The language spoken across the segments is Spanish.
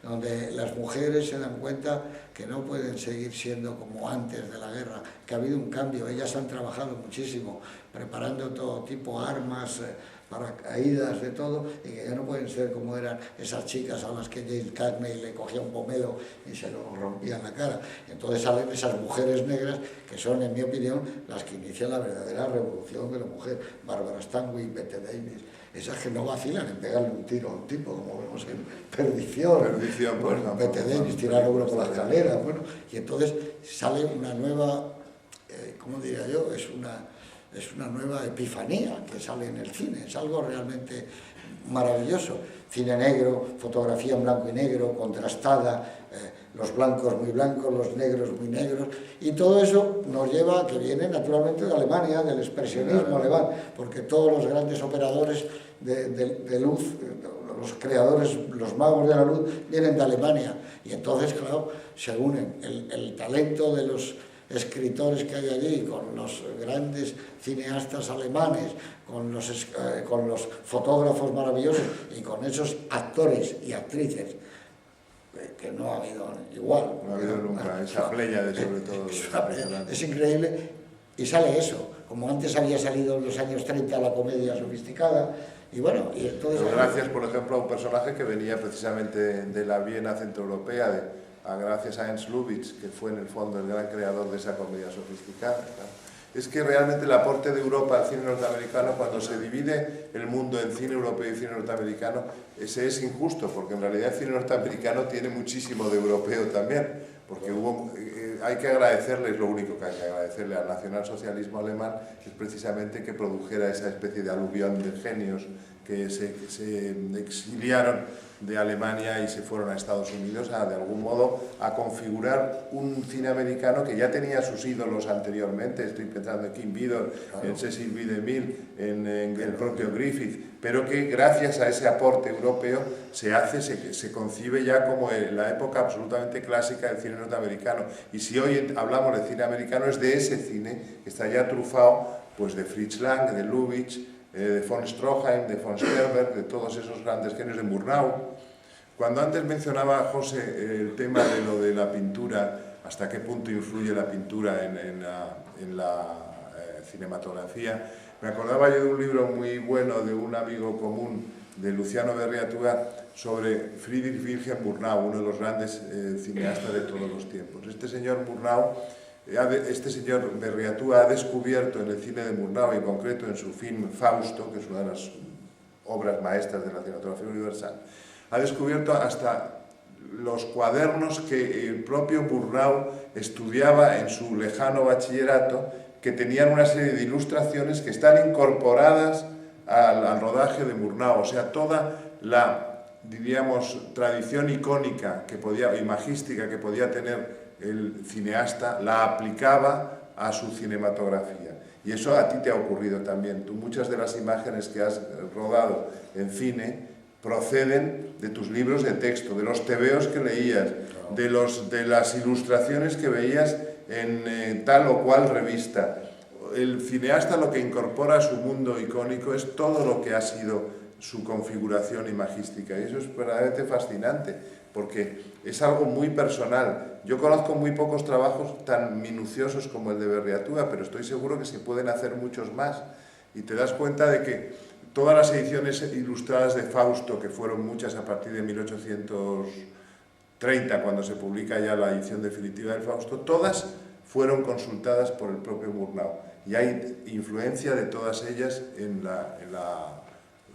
donde las mujeres se dan cuenta que no pueden seguir siendo como antes de la guerra, que ha habido un cambio. Ellas han trabajado muchísimo, preparando todo tipo de armas, paracaídas, de todo, y que ya no pueden ser como eran esas chicas a las que Jane Cagney le cogía un pomelo y se lo rompía en la cara. Entonces salen esas mujeres negras que son, en mi opinión, las que inician la verdadera revolución de la mujer. Barbara Stanwyck, Bette Davis, esas que no vacilan en pegarle un tiro a un tipo, como vemos en Perdición. Bueno, Bette Davis, tirar a uno por la escalera, bueno, y entonces sale una nueva, ¿cómo diría yo? Es una nueva epifanía que sale en el cine, es algo realmente maravilloso. Cine negro, fotografía en blanco y negro, contrastada, los blancos muy blancos, los negros muy negros, y todo eso nos lleva a que viene naturalmente de Alemania, del expresionismo alemán, porque todos los grandes operadores de luz, los creadores, los magos de la luz, vienen de Alemania, y entonces, claro, se unen el talento de los escritores que hay allí, con los grandes cineastas alemanes, con los fotógrafos maravillosos y con esos actores y actrices que no ha habido igual. No ha habido nunca, esa pléyade sobre todo. Es increíble, y sale eso, como antes había salido en los años 30 la comedia sofisticada, y bueno, y entonces... Pero gracias, por ejemplo, a un personaje que venía precisamente de la Viena centroeuropea, gracias a Ernst Lubitsch, que fue en el fondo el gran creador de esa comedia sofisticada. Es que realmente el aporte de Europa al cine norteamericano, cuando se divide el mundo en cine europeo y cine norteamericano, ese es injusto, porque en realidad el cine norteamericano tiene muchísimo de europeo también, porque hay que agradecerles, lo único que hay que agradecerle al nacionalsocialismo alemán es precisamente que produjera esa especie de aluvión de genios que se exiliaron de Alemania y se fueron a Estados Unidos de algún modo a configurar un cine americano que ya tenía sus ídolos anteriormente. Estoy pensando en Kim Vidor, claro, en Cecil B. DeMille, en el propio Griffith, pero que gracias a ese aporte europeo se concibe ya como la época absolutamente clásica del cine norteamericano. Y si hoy hablamos de cine americano, es de ese cine que está ya trufado pues de Fritz Lang, de Lubitsch, de von Stroheim, de von Sperber, de todos esos grandes genios, de Murnau. Cuando antes mencionaba José el tema de lo de la pintura, hasta qué punto influye la pintura en la cinematografía, me acordaba yo de un libro muy bueno de un amigo común, de Luciano Berriatúa, sobre Friedrich Wilhelm Murnau, uno de los grandes cineastas de todos los tiempos. Este señor Berriatúa ha descubierto en el cine de Murnau, en concreto en su film Fausto, que es una de las obras maestras de la cinematografía universal, ha descubierto hasta los cuadernos que el propio Murnau estudiaba en su lejano bachillerato, que tenían una serie de ilustraciones que están incorporadas al rodaje de Murnau. O sea, toda la, diríamos, tradición icónica y magística que podía tener el cineasta, la aplicaba a su cinematografía. Y eso a ti te ha ocurrido también. Tú, muchas de las imágenes que has rodado en cine proceden de tus libros de texto, de los tebeos que leías, de las ilustraciones que veías en tal o cual revista. El cineasta lo que incorpora a su mundo icónico es todo lo que ha sido su configuración imagística, y eso es verdaderamente fascinante, porque es algo muy personal. Yo conozco muy pocos trabajos tan minuciosos como el de Berriatúa, pero estoy seguro que se pueden hacer muchos más, y te das cuenta de que todas las ediciones ilustradas de Fausto, que fueron muchas a partir de 1830, cuando se publica ya la edición definitiva del Fausto, todas fueron consultadas por el propio Murnau, y hay influencia de todas ellas en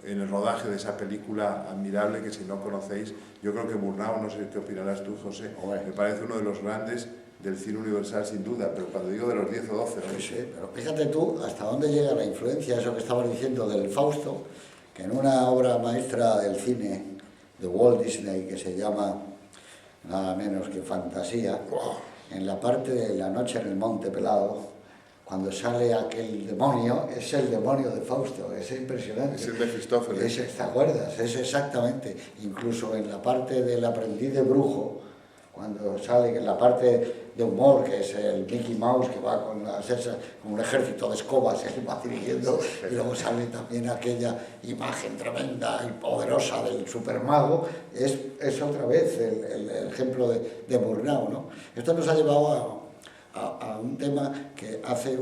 el rodaje de esa película admirable que, si no conocéis, yo creo que Murnau, no sé qué opinarás tú, José, me parece uno de los grandes del cine universal sin duda, pero cuando digo de los 10 o 12... ¿no? Sí, pero fíjate tú hasta dónde llega la influencia, eso que estabas diciendo del Fausto, que en una obra maestra del cine de Walt Disney que se llama nada menos que Fantasía, en la parte de La noche en el Monte Pelado, cuando sale aquel demonio, es el demonio de Fausto, es impresionante. Es el Mefistófeles. ¿Te acuerdas? Es exactamente. Incluso en la parte del aprendiz de brujo, cuando sale en la parte de humor, que es el Mickey Mouse, que va con un ejército de escobas, él va dirigiendo, y luego sale también aquella imagen tremenda y poderosa del supermago, es otra vez el ejemplo de Murnau, ¿no? Esto nos ha llevado a un tema que hace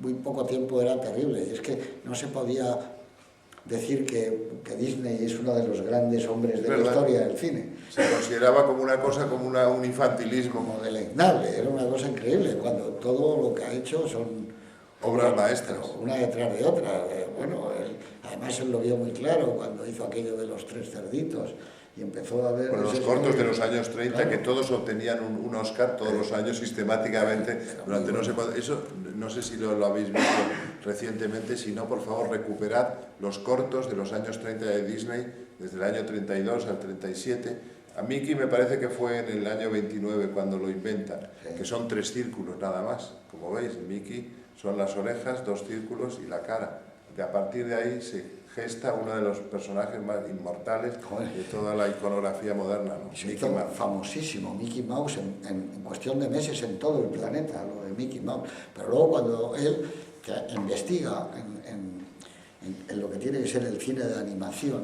muy poco tiempo era terrible, y es que no se podía decir que Disney es uno de los grandes hombres de la historia del cine. Se consideraba como una cosa, como un infantilismo. Como deleznable, era una cosa increíble, cuando todo lo que ha hecho son obras maestras. Una detrás de otra. Bueno, además él lo vio muy claro cuando hizo aquello de los 3 cerditos. Y empezó a ver... Con los cortos de los años 30, claro, que todos obtenían un Oscar todos los años sistemáticamente, durante no sé cuánto. Eso no sé si lo habéis visto recientemente, si no, por favor, recuperad los cortos de los años 30 de Disney, desde el año 32 al 37. A Mickey me parece que fue en el año 29 cuando lo inventan, que son 3 círculos nada más. Como veis, Mickey son las orejas, 2 círculos y la cara. Y a partir de ahí se gesta uno de los personajes más inmortales de toda la iconografía moderna, ¿no? Se hizo famosísimo Mickey Mouse en cuestión de meses en todo el planeta, lo de Mickey Mouse. Pero luego cuando él que investiga en lo que tiene que ser el cine de animación,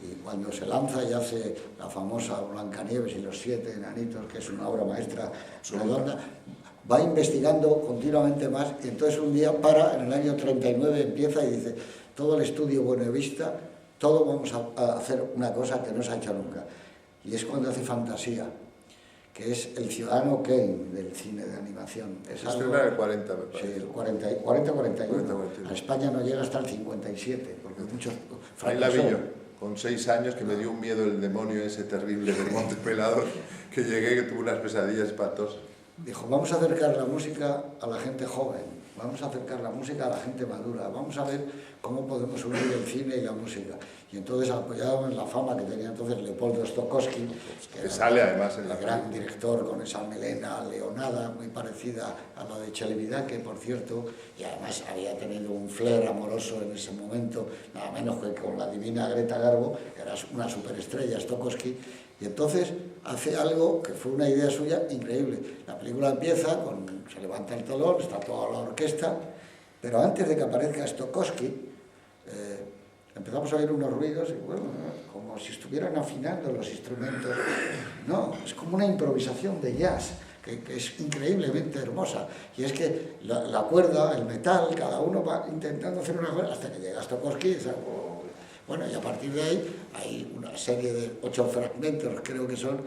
y cuando se lanza y hace la famosa Blancanieves y los 7 enanitos, que es una obra maestra redonda, va investigando continuamente más, y entonces un día para, en el año 39 empieza y dice: todo el estudio Buenavista, todo vamos a hacer una cosa que no se ha hecho nunca. Y es cuando hace Fantasía, que es el Ciudadano Kane del cine de animación. Es algo, era el 40, me parece. Sí, el 40-41. A España no llega hasta el 57, porque muchos fracasó. Ahí la vi yo, con 6 años, que me dio un miedo el demonio ese terrible del Monte Pelado, que llegué, que tuve unas pesadillas espantosas. Dijo: vamos a acercar la música a la gente joven, vamos a acercar la música a la gente madura, vamos a ver cómo podemos unir el cine y la música. Y entonces, apoyado en la fama que tenía entonces Leopoldo Stokowski, que sale además en el gran director con esa melena leonada muy parecida a la de Chelevida, que por cierto, y además había tenido un flair amoroso en ese momento, nada menos que con la divina Greta Garbo, que era una superestrella Stokowski. Y entonces hace algo que fue una idea suya increíble. La película empieza, se levanta el telón, está toda la orquesta, pero antes de que aparezca Stokowski, empezamos a oír unos ruidos, y bueno, como si estuvieran afinando los instrumentos. No, es como una improvisación de jazz, que es increíblemente hermosa. Y es que la cuerda, el metal, cada uno va intentando hacer una cosa hasta que llega Stokowski y dice: bueno, y a partir de ahí hay una serie de 8 fragmentos, creo que son,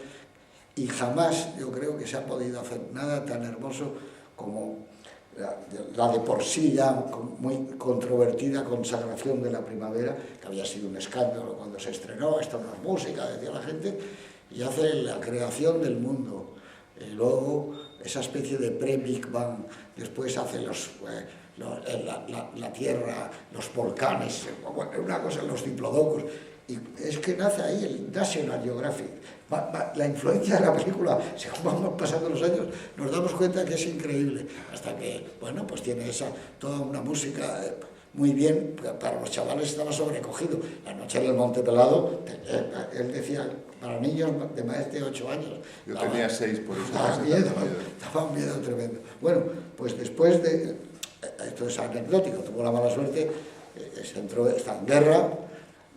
y jamás yo creo que se ha podido hacer nada tan hermoso como la de por sí ya muy controvertida Consagración de la Primavera, que había sido un escándalo cuando se estrenó. Esto no es música, decía la gente, y hace la creación del mundo. Y luego esa especie de pre-Big Bang, después hace la Tierra, los volcanes, una cosa, los diplodocus, y es que nace ahí el National Geographic. La influencia de la película, según vamos pasando los años, nos damos cuenta que es increíble, hasta que, bueno, pues tiene toda una música muy bien, para los chavales estaba sobrecogido. La noche en el Monte Pelado, él decía, para niños de más de 8 años. Yo tenía 6, por eso. Daba un miedo tremendo. Bueno, pues después de... Esto es anecdótico, tuvo la mala suerte, está en guerra,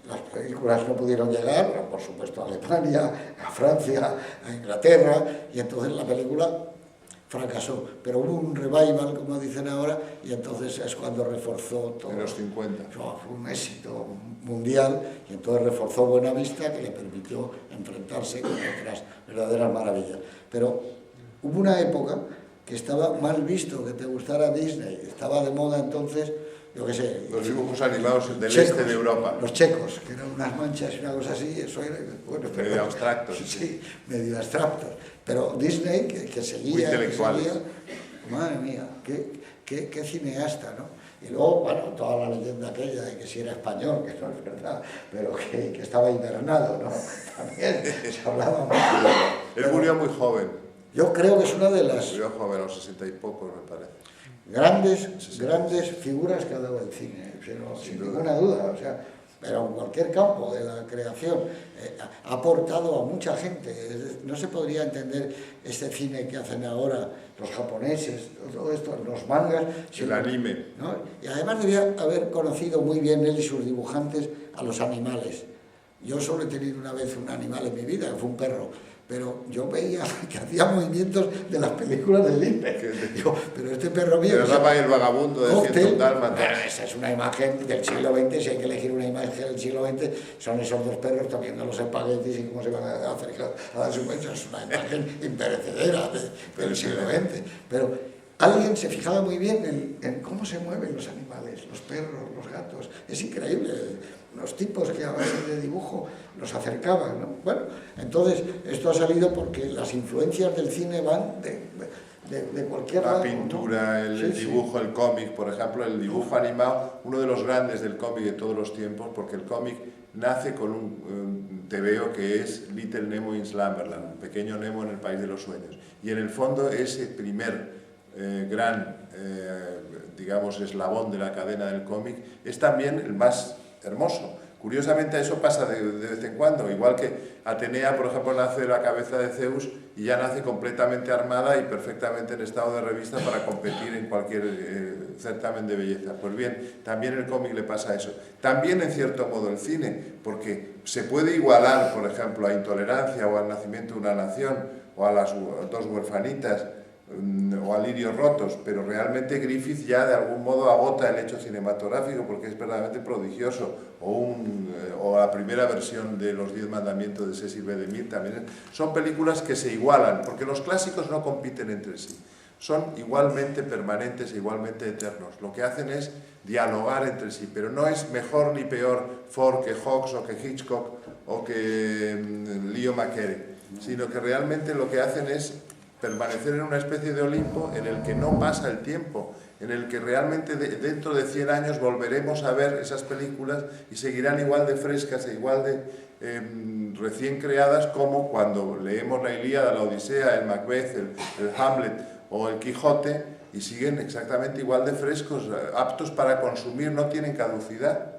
las películas no pudieron llegar, por supuesto, a Alemania, a Francia, a Inglaterra, y entonces la película fracasó. Pero hubo un revival, como dicen ahora, y entonces es cuando reforzó todo. En los 50. Fue un éxito mundial, y entonces reforzó Buenavista, que le permitió enfrentarse con otras verdaderas maravillas. Pero hubo una época que estaba mal visto que te gustara Disney, estaba de moda entonces, yo qué sé... Los dibujos animados del este de Europa. Los checos, que eran unas manchas y una cosa así, eso era... Bueno, medio abstractos. Sí, medio abstractos. Pero Disney, que seguía... Muy intelectuales. Que seguía, madre mía, qué cineasta, ¿no? Y luego, bueno, toda la leyenda aquella de que si era español, que no es verdad, pero que estaba internado, ¿no? También se hablaba mucho. Él murió muy joven. Yo creo que es una de las... Murió joven, a los 60 y pocos, me parece. Grandes figuras que ha dado el cine, pero sin ninguna duda. O sea, pero en cualquier campo de la creación, ha aportado a mucha gente. No se podría entender este cine que hacen ahora los japoneses, todo esto, los mangas, el anime, ¿no? Y además debía haber conocido muy bien él y sus dibujantes a los animales. Yo solo he tenido una vez un animal en mi vida, que fue un perro, pero yo veía que hacía movimientos de las películas de Disney. Digo, pero este perro mío... Pero daba el vagabundo de 100 dálmatas. Bueno, esa es una imagen del siglo XX, si hay que elegir una imagen del siglo XX, son esos dos perros comiendo los espaguetis y cómo se van a acercar a dar su beso. Es una imagen imperecedera del siglo XX. Pero alguien se fijaba muy bien en cómo se mueven los animales, los perros, los gatos. Es increíble. Los tipos que a base de dibujo los acercaban, ¿no? Bueno, entonces esto ha salido porque las influencias del cine van de cualquier lado. La pintura, ¿no? El dibujo, el cómic, por ejemplo, el dibujo animado, uno de los grandes del cómic de todos los tiempos, porque el cómic nace con un tebeo que es Little Nemo in Slumberland, Pequeño Nemo en el País de los Sueños. Y en el fondo ese primer gran, digamos, eslabón de la cadena del cómic es también el más hermoso. Curiosamente eso pasa de vez en cuando, igual que Atenea, por ejemplo, nace de la cabeza de Zeus y ya nace completamente armada y perfectamente en estado de revista para competir en cualquier certamen de belleza. Pues bien, también el cómic le pasa eso. También en cierto modo el cine, porque se puede igualar, por ejemplo, a Intolerancia o al Nacimiento de una Nación o a las dos huerfanitas o a Lirios rotos, pero realmente Griffith ya de algún modo agota el hecho cinematográfico porque es verdaderamente prodigioso, o la primera versión de Los 10 mandamientos de Cecil B. DeMille también. Son películas que se igualan, porque los clásicos no compiten entre sí, son igualmente permanentes e igualmente eternos. Lo que hacen es dialogar entre sí, pero no es mejor ni peor Ford que Hawks o que Hitchcock o que Leo McCarey, sino que realmente lo que hacen es permanecer en una especie de Olimpo en el que no pasa el tiempo, en el que realmente dentro de 100 años volveremos a ver esas películas y seguirán igual de frescas e igual de recién creadas como cuando leemos la Ilíada, la Odisea, el Macbeth, el Hamlet o el Quijote, y siguen exactamente igual de frescos, aptos para consumir, no tienen caducidad.